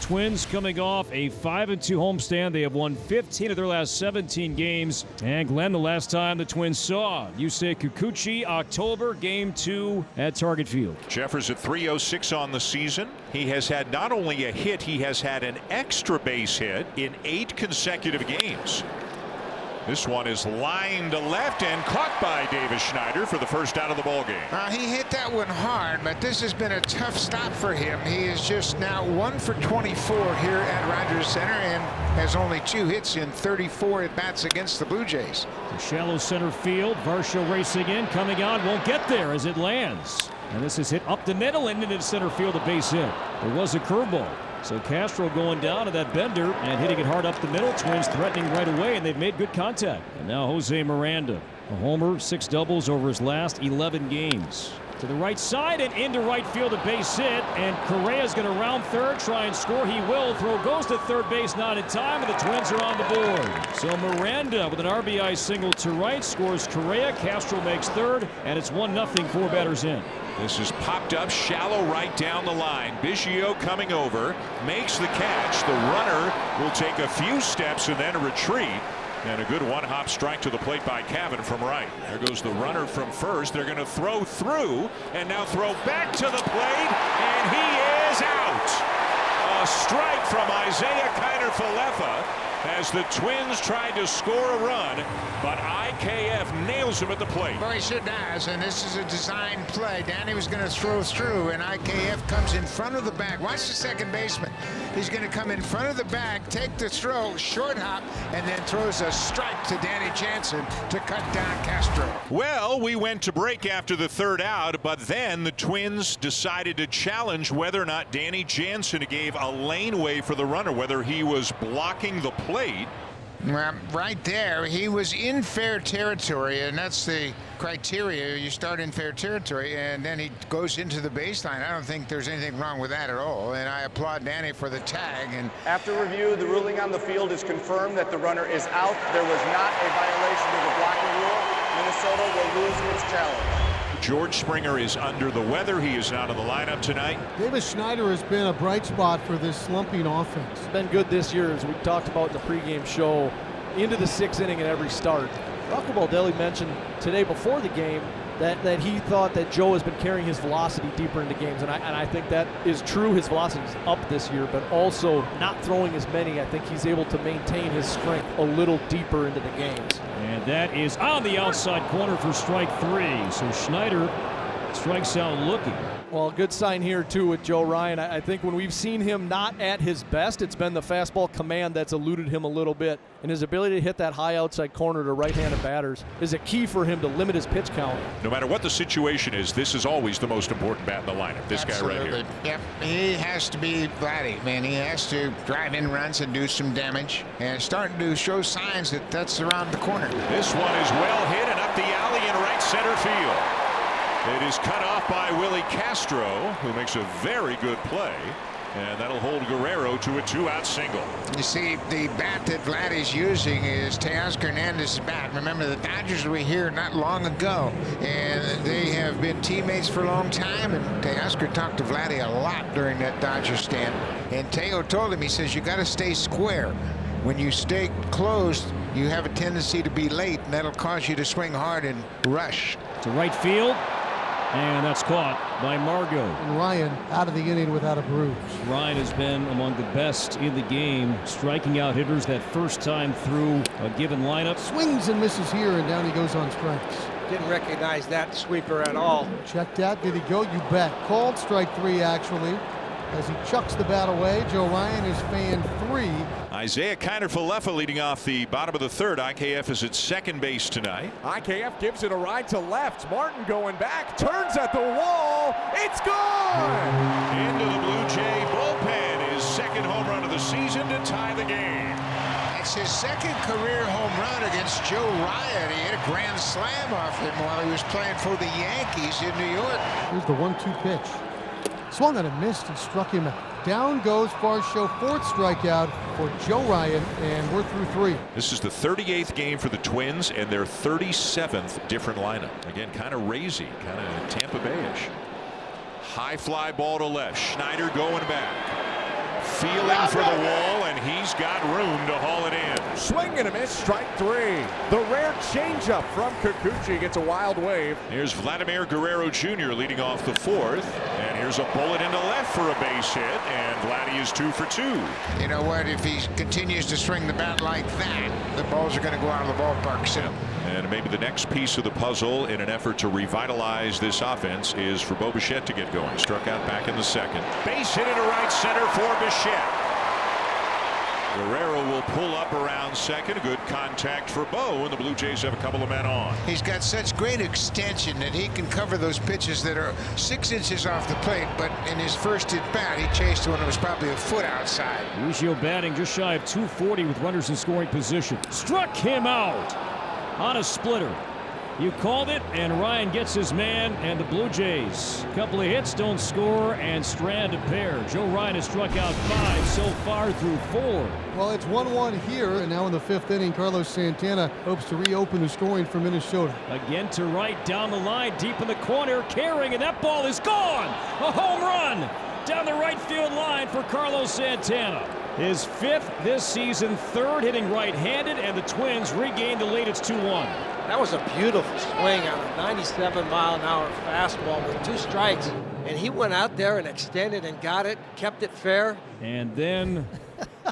Twins coming off a 5-2 homestand. They have won 15 of their last 17 games. And Glenn, the last time the Twins saw Yusei Kikuchi, October, Game 2 at Target Field. Jeffers at .306 on the season. He has had not only a hit, he has had an extra base hit in 8 consecutive games. This one is lined to left and caught by Davis Schneider for the first out of the ballgame. He hit that one hard, but this has been a tough stop for him. He is just now 1 for 24 here at Rogers Center and has only 2 hits in 34 at-bats against the Blue Jays. The shallow center field. Varsho racing in, coming on, won't get there as it lands. And this is hit up the middle and into center field, a base hit. It was a curveball. So Castro going down to that bender and hitting it hard up the middle. Twins threatening right away, and they've made good contact. And now Jose Miranda, a homer, 6 doubles over his last 11 games. To the right side and into right field, a base hit. And Correa's going to round third, try and score. He will. Throw goes to third base, not in time, and the Twins are on the board. So Miranda with an RBI single to right scores Correa. Castro makes third, and it's 1-0, 4 batters in. This is popped up shallow right down the line. Biggio coming over, makes the catch. The runner will take a few steps and then a retreat. And a good one-hop strike to the plate by Cavan from right. There goes the runner from first. They're going to throw through and now throw back to the plate, and he is out. A strike from Isaiah Kiner-Falefa as the Twins tried to score a run, but IKF nails him at the plate. Boy, he sure does, and this is a design play. Danny was going to throw through, and IKF comes in front of the bag. Watch the second baseman. He's going to come in front of the bag, take the throw, short hop, and then throws a strike to Danny Jansen to cut down Castro. Well, we went to break after the third out, but then the Twins decided to challenge whether or not Danny Jansen gave a laneway for the runner, whether he was blocking the plate. Well, right there, he was in fair territory, and that's the criteria. You start in fair territory, and then he goes into the baseline. I don't think there's anything wrong with that at all, and I applaud Danny for the tag. And after review, the ruling on the field is confirmed that the runner is out. There was not a violation of the blocking rule. Minnesota will lose its challenge. George Springer is under the weather. He is not in the lineup tonight. Davis Schneider has been a bright spot for this slumping offense. It's been good this year, as we talked about in the pregame show, into the 6th inning in every start. Rocco Baldelli mentioned today before the game that he thought that Joe has been carrying his velocity deeper into games, and I think that is true. His velocity is up this year, but also not throwing as many. I think he's able to maintain his strength a little deeper into the games. And that is on the outside corner for strike 3. So Schneider strikes out looking. Well, good sign here, too, with Joe Ryan. I think when we've seen him not at his best, it's been the fastball command that's eluded him a little bit. And his ability to hit that high outside corner to right-handed batters is a key for him to limit his pitch count. No matter what the situation is, this is always the most important bat in the lineup. This Absolutely. Guy right here. Yep, he has to be Vladdy, man. He has to drive in runs and do some damage, and starting to show signs that that's around the corner. This one is well hit and up the alley in right center field. It is cut off by Willie Castro, who makes a very good play, and that'll hold Guerrero to a 2-out single. You see, the bat that Vladdy's using is Teoscar Hernandez's bat. Remember, the Dodgers were here not long ago, and they have been teammates for a long time, and Teoscar talked to Vladdy a lot during that Dodger stand. And Teo told him, he says, you got to stay square. When you stay closed, you have a tendency to be late, and that'll cause you to swing hard and rush. To right field. And that's caught by Margot. And Ryan out of the inning without a bruise. Ryan has been among the best in the game, striking out hitters that first time through a given lineup. Swings and misses here, and down he goes on strikes. Didn't recognize that sweeper at all. Checked out. Did he go? You bet. Called strike 3, actually. As he chucks the bat away, Joe Ryan is fan 3. Isaiah Kiner-Falefa leading off the bottom of the third. IKF is at second base tonight. IKF gives it a ride to left. Martin going back, turns at the wall. It's gone! Into the Blue Jay bullpen. His second home run of the season to tie the game. It's his second career home run against Joe Ryan. He hit a grand slam off him while he was playing for the Yankees in New York. Here's the 1-2 pitch. Swung on and missed and struck him out. Down goes Varsho, 4th strikeout for Joe Ryan, and we're through 3. This is the 38th game for the Twins and their 37th different lineup. Again, kind of Razy, kind of Tampa Bay-ish. High fly ball to left. Schneider going back. feeling for the wall, and he's got room to haul it in. Swing and a miss, strike 3. The rare changeup from Kikuchi gets a wild wave. Here's Vladimir Guerrero Jr. leading off the 4th, and here's a bullet into left for a base hit, and Vladdy is 2 for 2. You know what? If he continues to swing the bat like that, the balls are going to go out of the ballpark soon. And maybe the next piece of the puzzle in an effort to revitalize this offense is for Bo Bichette to get going. Struck out back in the 2nd. Base hit into right center for Bichette. Guerrero will pull up around 2nd. Good contact for Bo, and the Blue Jays have a couple of men on. He's got such great extension that he can cover those pitches that are 6 inches off the plate, but in his first at bat, he chased one that was probably a foot outside. Ruggiero batting just shy of 240 with runners in scoring position. Struck him out on a splitter. You called it, and Ryan gets his man, and the Blue Jays, a couple of hits, don't score, and strand a pair. Joe Ryan has struck out 5 so far through 4. Well, it's 1-1 here, and now in the 5th inning, Carlos Santana hopes to reopen the scoring for Minnesota. Again to right, down the line, deep in the corner, carrying, and that ball is gone. A home run down the right field line for Carlos Santana. His 5th this season, 3rd hitting right-handed, and the Twins regain the lead. It's 2-1. That was a beautiful swing on a 97-mile-an-hour fastball with 2 strikes. And he went out there and extended and got it, kept it fair. And then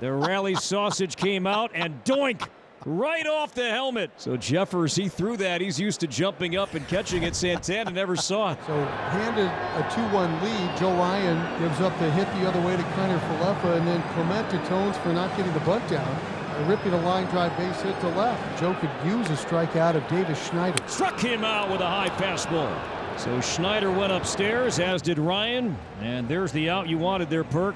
the rally sausage came out, and doink! Right off the helmet. So Jeffers, he threw that. He's used to jumping up and catching it. Santana never saw it. So handed a 2-1 lead. Joe Ryan gives up the hit the other way to Kiner Falefa, and then Clement atones for not getting the bunt down. Ripping a line drive base hit to left. Joe could use a strikeout of Davis Schneider. Struck him out with a high fastball. So Schneider went upstairs, as did Ryan. And there's the out you wanted there, Perk.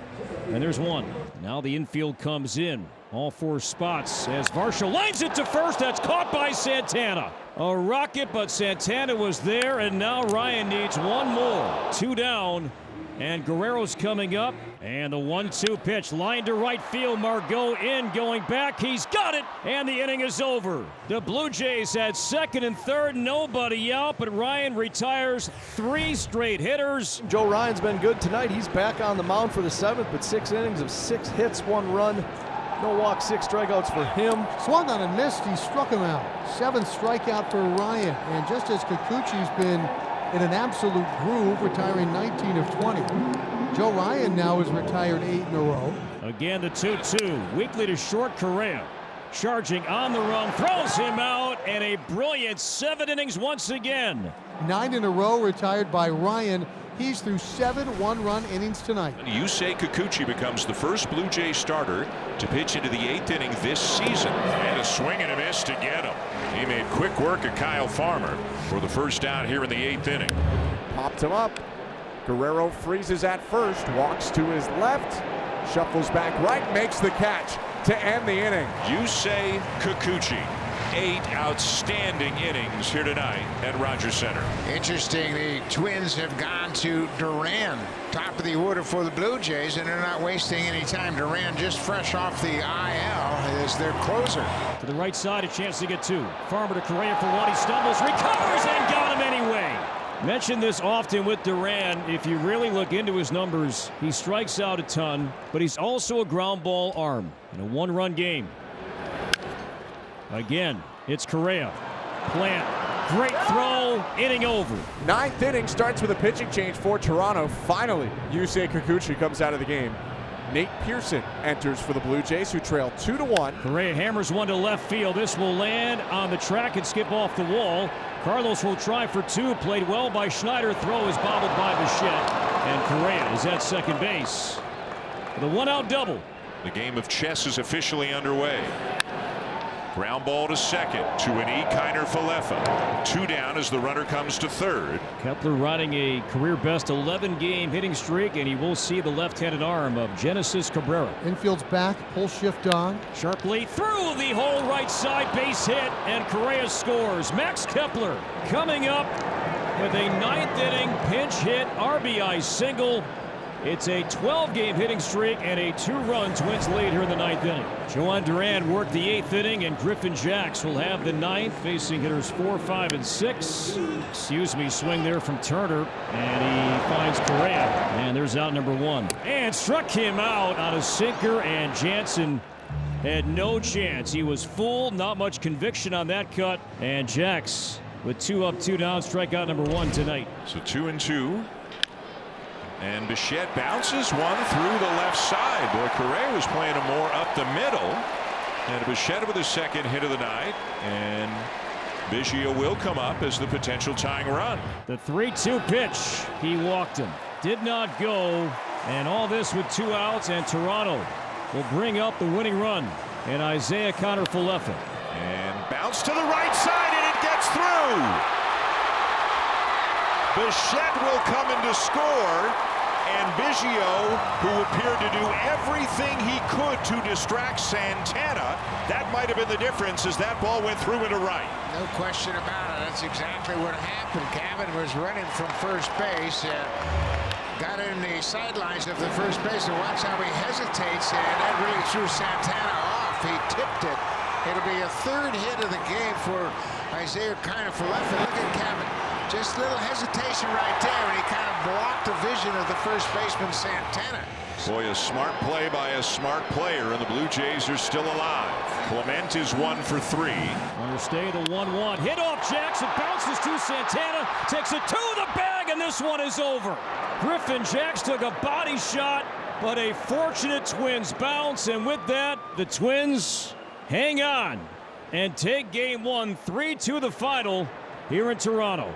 And there's one. Now the infield comes in. All 4 spots as Varsho lines it to first. That's caught by Santana. A rocket, but Santana was there, and now Ryan needs one more. 2 down, and Guerrero's coming up. And the 1-2 pitch, line to right field. Margot in, going back. He's got it, and the inning is over. The Blue Jays had 2nd and 3rd, nobody out, but Ryan retires 3 straight hitters. Joe Ryan's been good tonight. He's back on the mound for the 7th, but 6 innings of 6 hits, 1 run. No walks, 6 strikeouts for him. Swung on and missed. He struck him out. 7th strikeout for Ryan. And just as Kikuchi's been in an absolute groove, retiring 19 of 20, Joe Ryan now is retired 8 in a row. Again, the 2-2. Weakly to short. Correa charging on the run, throws him out, and a brilliant 7 innings once again. 9 in a row retired by Ryan. He's through 7 one-run innings tonight. Yusei Kikuchi becomes the first Blue Jay starter to pitch into the 8th inning this season. And a swing and a miss to get him. He made quick work of Kyle Farmer for the first out here in the 8th inning. Popped him up. Guerrero freezes at first, walks to his left, shuffles back right, makes the catch to end the inning. Yusei Kikuchi. 8 outstanding innings here tonight at Rogers Center. Interesting, the Twins have gone to Duran, top of the order for the Blue Jays, and they're not wasting any time. Duran just fresh off the IL is their closer. To the right side, a chance to get 2. Farmer to Correa for 1. He stumbles, recovers, and got him anyway. Mention this often with Duran. If you really look into his numbers, he strikes out a ton, but he's also a ground ball arm in a 1-run game. Again, it's Correa. Plant. Great throw. Inning over. 9th inning starts with a pitching change for Toronto. Finally, Yusei Kikuchi comes out of the game. Nate Pearson enters for the Blue Jays, who trail 2-1. Correa hammers one to left field. This will land on the track and skip off the wall. Carlos will try for 2. Played well by Schneider. Throw is bobbled by Bichette. And Correa is at second base. The 1-out double. The game of chess is officially underway. Ground ball to second to an Kiner Falefa. 2 down as the runner comes to 3rd. Kepler riding a career best 11-game hitting streak, and he will see the left-handed arm of Genesis Cabrera. Infield's back, pull shift on. Sharply through the whole right side, base hit, and Correa scores. Max Kepler coming up with a 9th inning pinch hit RBI single. It's a 12-game hitting streak and a 2-run Twins lead here in the 9th inning. Joan Duran worked the 8th inning, and Griffin Jax will have the 9th, facing hitters 4, 5, and 6. Swing there from Turner, and he finds Correa. And there's out number 1. And struck him out on a sinker, and Jansen had no chance. He was fooled, not much conviction on that cut. And Jax with 2 up, 2 down, strikeout number 1 tonight. So 2-2. And Bichette bounces one through the left side. Boy, Correa was playing him more up the middle. And Bichette with his second hit of the night. And Biggio will come up as the potential tying run. The 3-2 pitch. He walked him. Did not go. And all this with 2 outs. And Toronto will bring up the winning run. And Isaiah Kiner-Falefa. And bounce to the right side, and it gets through. Bichette will come in to score. And Biggio, who appeared to do everything he could to distract Santana, that might have been the difference as that ball went through into right. No question about it. That's exactly what happened. Cabot was running from first base. Got in the sidelines of the first base, and watch how he hesitates, and that really threw Santana off. He tipped it. It'll be a 3rd hit of the game for Isaiah Kiner-Falefa. Look at Cabot. Just a little hesitation right there, and he kind of blocked the vision of the first baseman, Santana. Boy, a smart play by a smart player, and the Blue Jays are still alive. Clement is 1 for 3. Understay the 1-1. Hit off Jackson, bounces to Santana, takes it to the bag, and this one is over. Griffin Jax took a body shot, but a fortunate Twins bounce, and with that, the Twins hang on and take game 1, 3-2 the final here in Toronto.